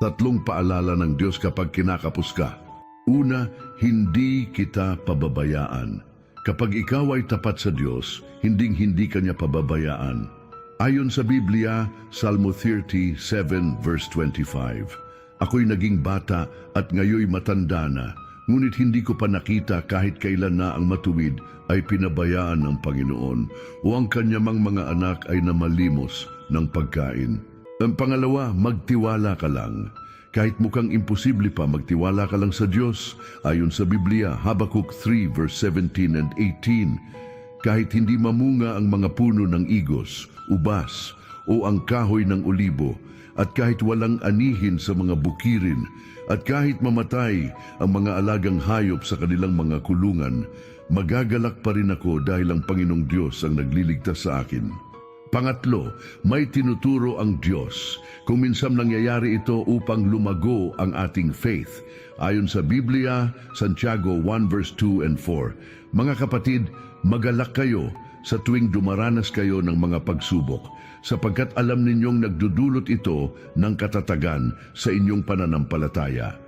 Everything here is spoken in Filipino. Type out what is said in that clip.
tatlong paalala ng Diyos kapag kinakapos ka. Una, hindi kita pababayaan. Kapag ikaw ay tapat sa Diyos, hindi ka niya pababayaan. Ayon sa Biblia, Salmo 37 verse 25, ako'y naging bata at ngayoy matanda na, ngunit hindi ko pa nakita kahit kailan na ang matuwid ay pinabayaan ng Panginoon o ang kanyang mga anak ay namalimos ng pagkain. Ang pangalawa, magtiwala ka lang. Kahit mukhang imposible pa, magtiwala ka lang sa Diyos. Ayon sa Biblia, Habakkuk 3 verse 17 and 18, kahit hindi mamunga ang mga puno ng igos, ubas, o ang kahoy ng olibo, at kahit walang anihin sa mga bukirin, at kahit mamatay ang mga alagang hayop sa kanilang mga kulungan, magagalak pa rin ako dahil ang Panginoong Diyos ang nagliligtas sa akin. Pangatlo, may tinuturo ang Diyos. Kung minsan nangyayari ito upang lumago ang ating faith. Ayon sa Biblia, Santiago 1 verse 2 and 4, mga kapatid, magalak kayo sa tuwing dumaranas kayo ng mga pagsubok, sapagkat alam ninyong nagdudulot ito ng katatagan sa inyong pananampalataya.